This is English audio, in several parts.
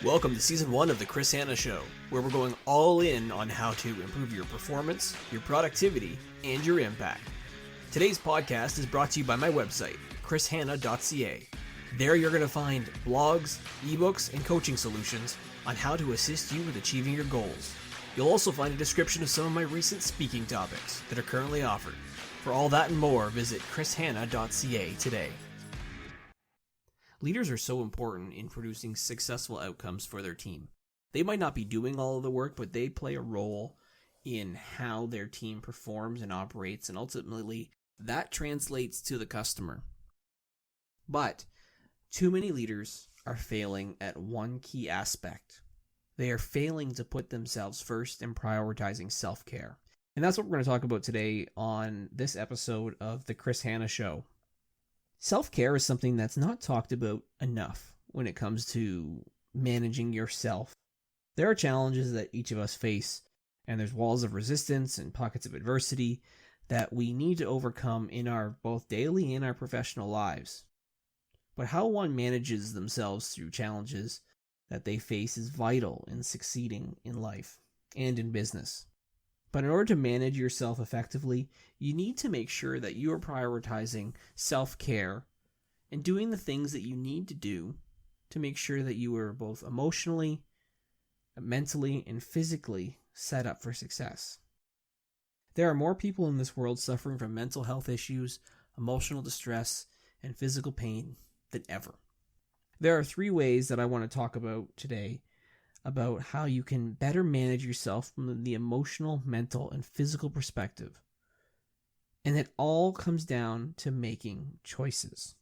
Welcome to Season 1 of The Chris Hanna Show, where we're going all in on how to improve your performance, your productivity, and your impact. Today's podcast is brought to you by my website, chrishanna.ca. There you're going to find blogs, ebooks, and coaching solutions on how to assist you with achieving your goals. You'll also find a description of some of my recent speaking topics that are currently offered. For all that and more, visit chrishanna.ca today. Leaders are so important in producing successful outcomes for their team. They might not be doing all of the work, but they play a role in how their team performs and operates, and ultimately that translates to the customer. But too many leaders are failing at one key aspect. They are failing to put themselves first and prioritizing self-care. And that's what we're going to talk about today on this episode of The Chris Hanna Show. Self-care is something that's not talked about enough when it comes to managing yourself. There are challenges that each of us face, and there's walls of resistance and pockets of adversity that we need to overcome in our both daily and our professional lives. But how one manages themselves through challenges that they face is vital in succeeding in life and in business. But in order to manage yourself effectively, you need to make sure that you are prioritizing self-care and doing the things that you need to do to make sure that you are both emotionally, mentally, and physically set up for success. There are more people in this world suffering from mental health issues, emotional distress, and physical pain than ever. There are 3 ways that I want to talk about today about how you can better manage yourself from the emotional, mental, and physical perspective. And it all comes down to making choices.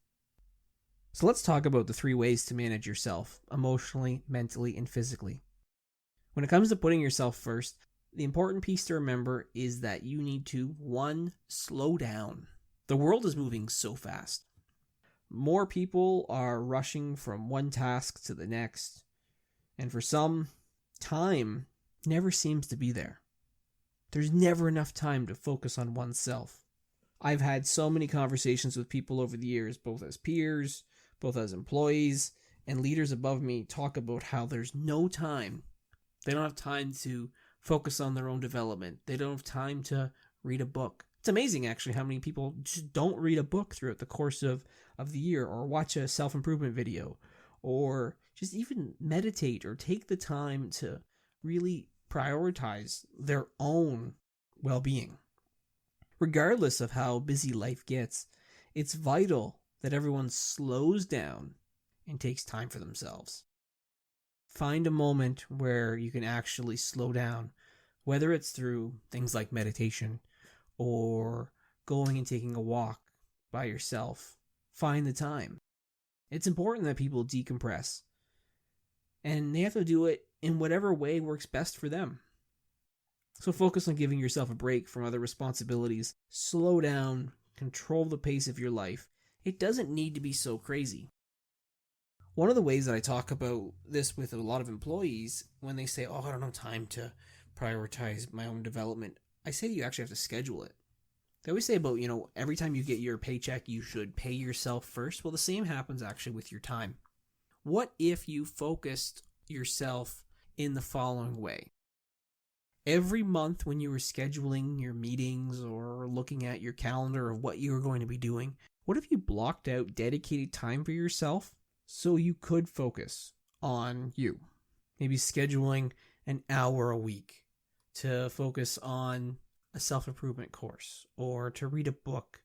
So let's talk about the 3 ways to manage yourself emotionally, mentally, and physically. When it comes to putting yourself first, the important piece to remember is that you need to, 1, slow down. The world is moving so fast. More people are rushing from one task to the next. And for some, time never seems to be there. There's never enough time to focus on oneself. I've had so many conversations with people over the years, both as peers, both as employees, and leaders above me talk about how there's no time. They don't have time to focus on their own development. They don't have time to read a book. It's amazing, actually, how many people just don't read a book throughout the course of the year, or watch a self-improvement video, or just even meditate or take the time to really prioritize their own well-being. Regardless of how busy life gets, it's vital that everyone slows down and takes time for themselves. Find a moment where you can actually slow down, whether it's through things like meditation or going and taking a walk by yourself. Find the time. It's important that people decompress, and they have to do it in whatever way works best for them. So focus on giving yourself a break from other responsibilities. Slow down, control the pace of your life. It doesn't need to be so crazy. One of the ways that I talk about this with a lot of employees, when they say, I don't have time to prioritize my own development, I say you actually have to schedule it. They always say about, every time you get your paycheck, you should pay yourself first. Well, the same happens actually with your time. What if you focused yourself in the following way? Every month when you were scheduling your meetings or looking at your calendar of what you were going to be doing, what if you blocked out dedicated time for yourself so you could focus on you? Maybe scheduling an hour a week to focus on a self-improvement course, or to read a book,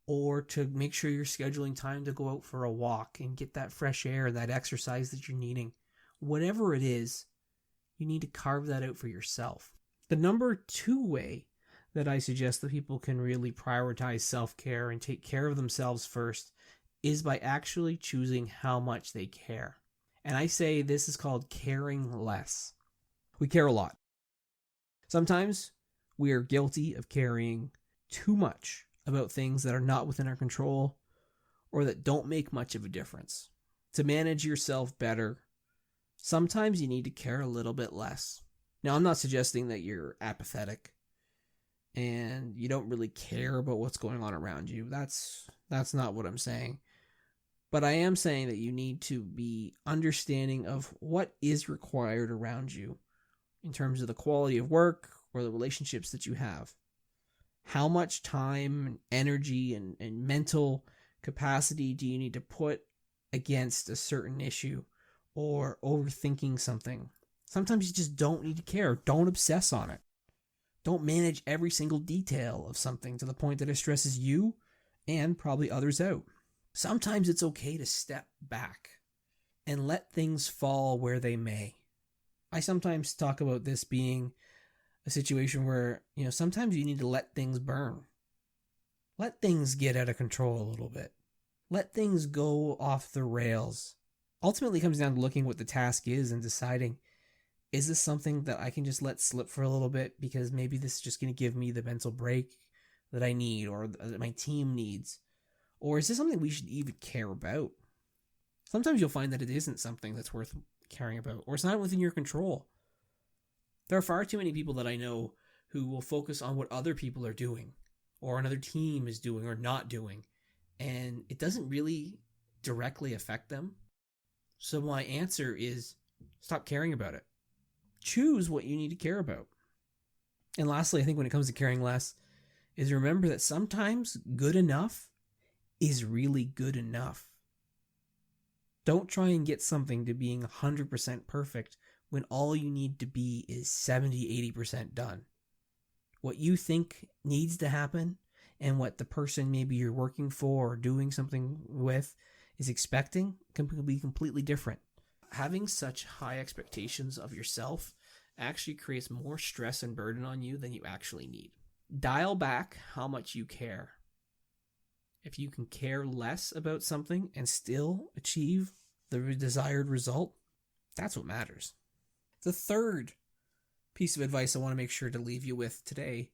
or to make sure you're scheduling time to go out for a walk and get that fresh air, that exercise that you're needing. Whatever it is, you need to carve that out for yourself. The number 2 way that I suggest that people can really prioritize self-care and take care of themselves first is by actually choosing how much they care. And I say this is called caring less. We care a lot. Sometimes we are guilty of caring too much about things that are not within our control or that don't make much of a difference. To manage yourself better, sometimes you need to care a little bit less. Now, I'm not suggesting that you're apathetic and you don't really care about what's going on around you. That's not what I'm saying. But I am saying that you need to be understanding of what is required around you in terms of the quality of work or the relationships that you have. How much time, energy, and mental capacity do you need to put against a certain issue or overthinking something? Sometimes you just don't need to care. Don't obsess on it. Don't manage every single detail of something to the point that it stresses you and probably others out. Sometimes it's okay to step back and let things fall where they may. I sometimes talk about this being a situation where, sometimes you need to let things burn. Let things get out of control a little bit. Let things go off the rails. Ultimately, it comes down to looking what the task is and deciding, is this something that I can just let slip for a little bit because maybe this is just going to give me the mental break that I need or that my team needs? Or is this something we should even care about? Sometimes you'll find that it isn't something that's worth caring about, or it's not within your control. There are far too many people that I know who will focus on what other people are doing, or another team is doing or not doing, and it doesn't really directly affect them. So my answer is stop caring about it. Choose what you need to care about. And lastly, I think when it comes to caring less, is remember that sometimes good enough is really good enough. Don't try and get something to being 100% perfect when all you need to be is 70-80% done. What you think needs to happen and what the person maybe you're working for or doing something with is expecting can be completely different. Having such high expectations of yourself actually creates more stress and burden on you than you actually need. Dial back how much you care. If you can care less about something and still achieve the desired result, that's what matters. The third piece of advice I want to make sure to leave you with today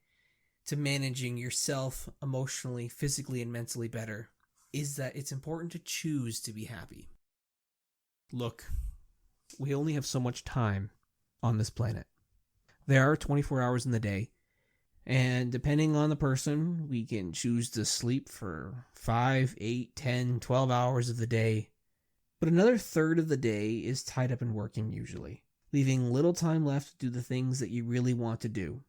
to managing yourself emotionally, physically, and mentally better is that it's important to choose to be happy. Look, we only have so much time on this planet. There are 24 hours in the day, and depending on the person, we can choose to sleep for 5, 8, 10, 12 hours of the day. But another third of the day is tied up in working usually, leaving little time left to do the things that you really want to do.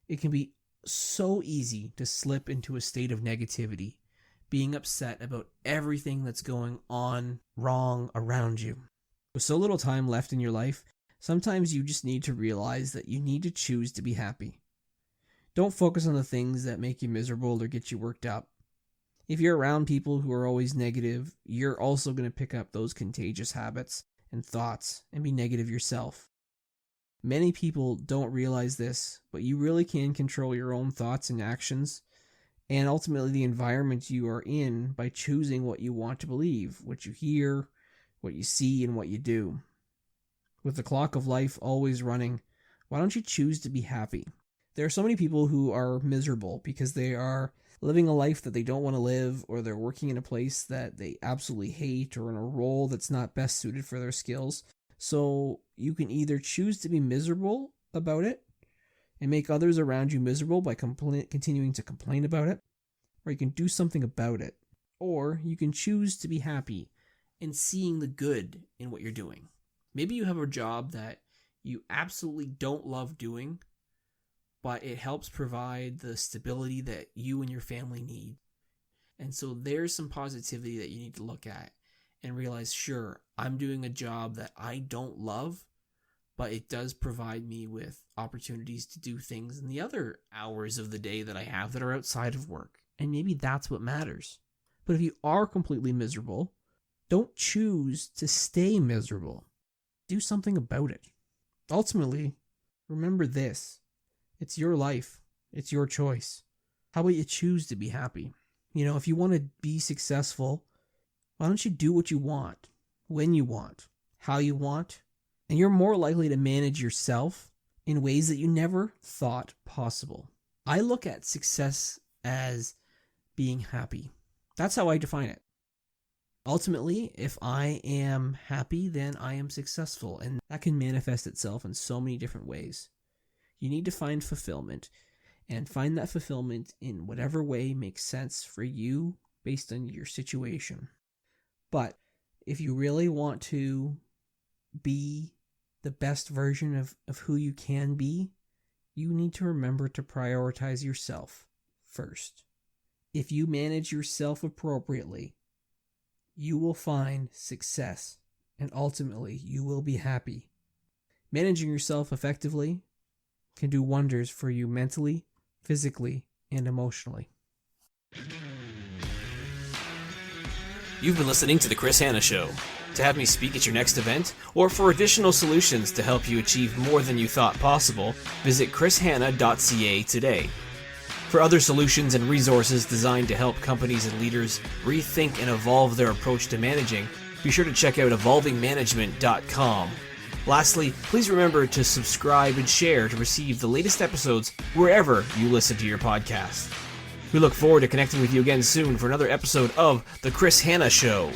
It can be so easy to slip into a state of negativity, being upset about everything that's going on wrong around you. With so little time left in your life, sometimes you just need to realize that you need to choose to be happy. Don't focus on the things that make you miserable or get you worked up. If you're around people who are always negative, you're also going to pick up those contagious habits and thoughts and be negative yourself. Many people don't realize this, but you really can control your own thoughts and actions, and ultimately the environment you are in by choosing what you want to believe, what you hear, what you see, and what you do. With the clock of life always running, why don't you choose to be happy? There are so many people who are miserable because they are living a life that they don't want to live, or they're working in a place that they absolutely hate, or in a role that's not best suited for their skills. So you can either choose to be miserable about it and make others around you miserable by continuing to complain about it, or you can do something about it. Or you can choose to be happy and seeing the good in what you're doing. Maybe you have a job that you absolutely don't love doing, but it helps provide the stability that you and your family need. And so there's some positivity that you need to look at and realize, sure, I'm doing a job that I don't love, but it does provide me with opportunities to do things in the other hours of the day that I have that are outside of work. And maybe that's what matters. But if you are completely miserable, don't choose to stay miserable. Do something about it. Ultimately, remember this. It's your life. It's your choice. How about you choose to be happy? If you want to be successful, why don't you do what you want, when you want, how you want, and you're more likely to manage yourself in ways that you never thought possible. I look at success as being happy. That's how I define it. Ultimately, if I am happy, then I am successful, and that can manifest itself in so many different ways. You need to find fulfillment, and find that fulfillment in whatever way makes sense for you based on your situation. But if you really want to be the best version of who you can be, you need to remember to prioritize yourself first. If you manage yourself appropriately, you will find success, and ultimately you will be happy. Managing yourself effectively can do wonders for you mentally, physically, and emotionally. You've been listening to The Chris Hanna Show. To have me speak at your next event, or for additional solutions to help you achieve more than you thought possible, visit chrishanna.ca today. For other solutions and resources designed to help companies and leaders rethink and evolve their approach to managing, be sure to check out evolvingmanagement.com. Lastly, please remember to subscribe and share to receive the latest episodes wherever you listen to your podcast. We look forward to connecting with you again soon for another episode of The Chris Hanna Show.